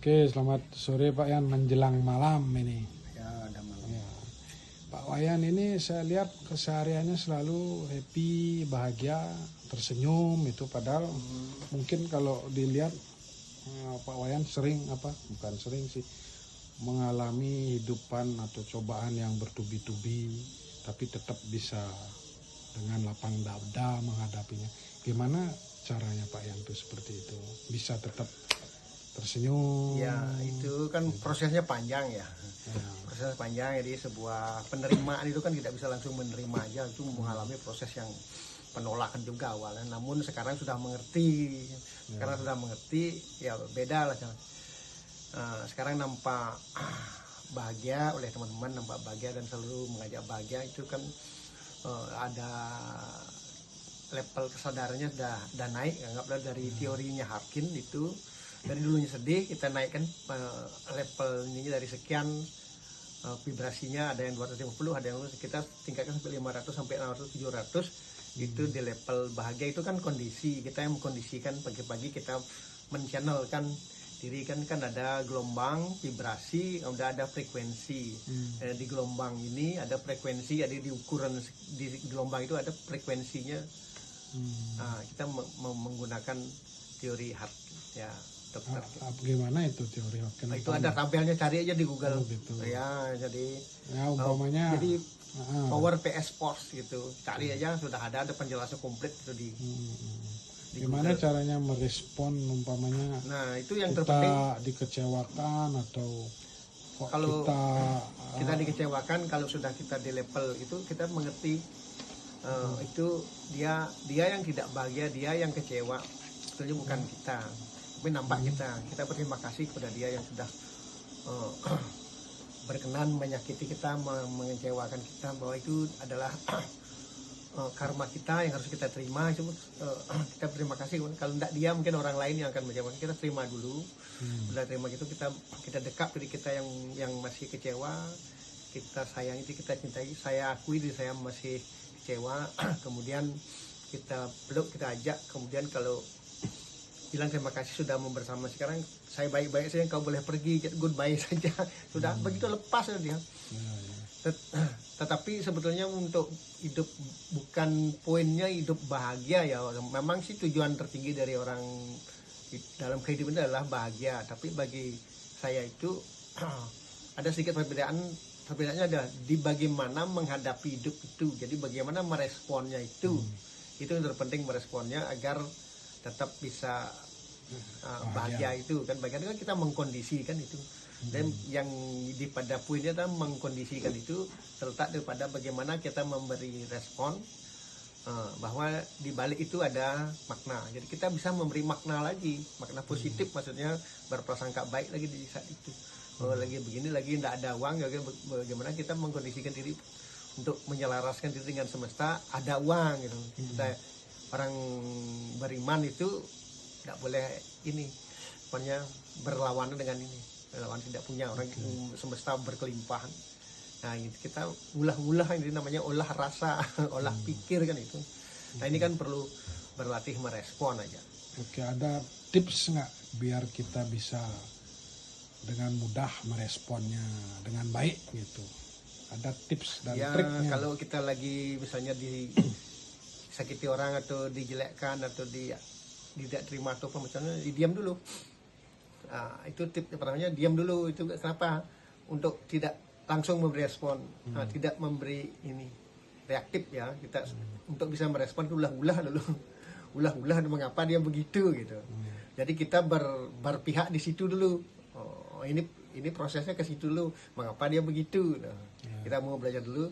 Oke, selamat sore Pak Yan, menjelang malam ini. Ya, ada malam. Ya. Pak Wayan ini saya lihat kesehariannya selalu happy, bahagia, tersenyum itu padahal mungkin kalau dilihat Pak Wayan sering bukan sering sih mengalami hidupan atau cobaan yang bertubi-tubi tapi tetap bisa dengan lapang dada menghadapinya. Gimana caranya Pak Yan tuh seperti itu? Bisa tetap tersenyum. Ya, itu kan prosesnya panjang ya. Prosesnya panjang, jadi sebuah penerimaan itu kan tidak bisa langsung menerima aja, itu mengalami proses yang penolakan juga awalnya. Namun sekarang sudah mengerti, ya beda lah. Sekarang nampak bahagia oleh teman-teman, nampak bahagia dan selalu mengajak bahagia itu kan ada level kesadarannya sudah naik, anggaplah dari teorinya Harkin itu. Dari dulunya sedih kita naikkan level ini dari sekian vibrasinya, ada yang 250, ada yang kita tingkatkan sampai 500 sampai 600 700. Itu di level bahagia itu kan kondisi kita yang mengkondisikan, pagi-pagi kita menchannelkan diri kan ada gelombang vibrasi, udah ada frekuensi. Di gelombang ini ada frekuensi, ada di ukuran di gelombang itu ada frekuensinya. Kita menggunakan teori Harkin ya. Dokter. Gimana itu teori Harkin? Itu ada tabelnya, cari aja di Google. Gitu. Ya, jadi umpamanya jadi power PS force gitu. Cari aja, sudah ada penjelasan komplit itu di gimana Google. Caranya merespon umpamanya? Nah, itu yang kita terpenting. Dikecewakan atau Kalau kita dikecewakan, kalau sudah kita di level itu kita mengerti itu dia yang tidak bahagia, dia yang kecewa. Sebetulnya bukan kita. Tapi nampak kita berterima kasih kepada dia yang sudah berkenan menyakiti kita, mengecewakan kita, bahwa itu adalah karma kita yang harus kita terima. Itu kita berterima kasih. Kalau tidak dia, mungkin orang lain yang akan mengecewakan kita. Terima dulu. Sudah terima gitu, kita dekap diri kita yang masih kecewa, kita sayangi, kita cintai. Saya akui diri saya masih kecewa. Kemudian kita peluk, kita ajak. Kemudian kalau bilang terima kasih sudah mau bersama, sekarang saya baik-baik saja, kau boleh pergi, goodbye saja. Sudah begitu, lepas dia. Tetapi sebetulnya untuk hidup, bukan poinnya hidup bahagia ya. Memang sih tujuan tertinggi dari orang dalam kehidupan adalah bahagia. Tapi bagi saya itu ada sedikit perbedaannya ada di bagaimana menghadapi hidup itu. Jadi bagaimana meresponnya itu. Itu yang terpenting, meresponnya agar tetap bisa bahagia itu kan. Bagian kan kita mengkondisikan itu, dan yang di pada poinnya adalah mengkondisikan itu terletak daripada bagaimana kita memberi respon, bahwa di balik itu ada makna. Jadi kita bisa memberi makna lagi, makna positif, maksudnya berprasangka baik lagi di saat itu. Lagi begini, lagi tidak ada uang, bagaimana kita mengkondisikan diri untuk menyelaraskan diri dengan semesta, ada uang gitu. Kita orang beriman itu tidak boleh ini, pokoknya berlawanan dengan ini. Lawan tidak punya, orang semesta berkelimpahan. Nah, kita ulah ini namanya olah rasa, olah pikir kan itu. Nah, ini kan perlu berlatih merespon aja. Oke, ada tips nggak biar kita bisa dengan mudah meresponnya dengan baik gitu? Ada tips dan triknya? Kalau kita lagi misalnya sakiti orang atau dijelekkan atau tidak terima atau apa macamnya, diam dulu. Nah, itu tips pertamanya, diam dulu. Itu kenapa? Untuk tidak langsung memberi respon, tidak memberi ini reaktif ya. Kita untuk bisa merespon itu ulah dulu. Ulah mengapa dia begitu gitu. Jadi kita berpihak di situ dulu. Oh, ini prosesnya ke situ dulu. Mengapa dia begitu? Nah, kita mau belajar dulu.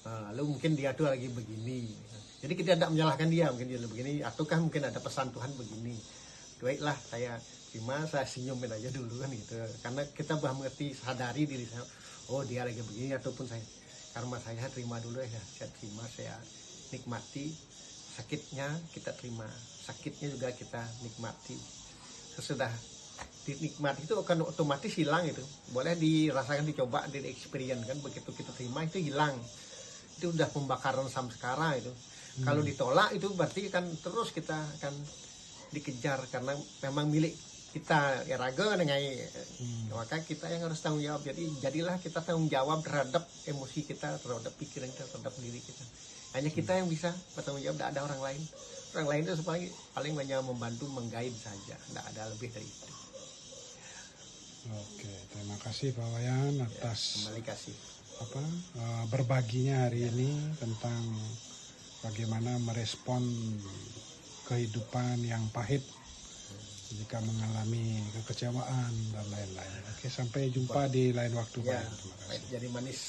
Lalu mungkin dia tuh lagi begini. Jadi kita tidak menyalahkan dia, mungkin dia begini, ataukah mungkin ada pesan Tuhan begini. Baiklah, saya terima, saya senyumin aja dulu kan gitu. Karena kita mengerti, sadari diri saya, oh dia lagi begini, ataupun karma saya terima dulu ya, saya terima, saya nikmati. Sakitnya kita terima, sakitnya juga kita nikmati. Sesudah dinikmati itu akan otomatis hilang itu. Boleh dirasakan, dicoba, di experience kan, begitu kita terima itu hilang. Itu udah pembakaran samskara itu. Kalau ditolak itu berarti kan terus kita akan dikejar, karena memang milik kita ya raga dengan maka kita yang harus tanggung jawab. Jadi jadilah kita tanggung jawab terhadap emosi kita, terhadap pikiran kita, terhadap diri kita. Hanya kita yang bisa bertanggung jawab, tidak ada orang lain. Orang lain itu paling banyak membantu, mengguide saja, tidak ada lebih dari itu. Oke, terima kasih Pak Wayan atas Kembali kasih. berbaginya hari ini tentang bagaimana merespon kehidupan yang pahit jika mengalami kekecewaan dan lain-lain. Oke, sampai jumpa di lain waktu Pak. Ya, Terima kasih. jadi manis.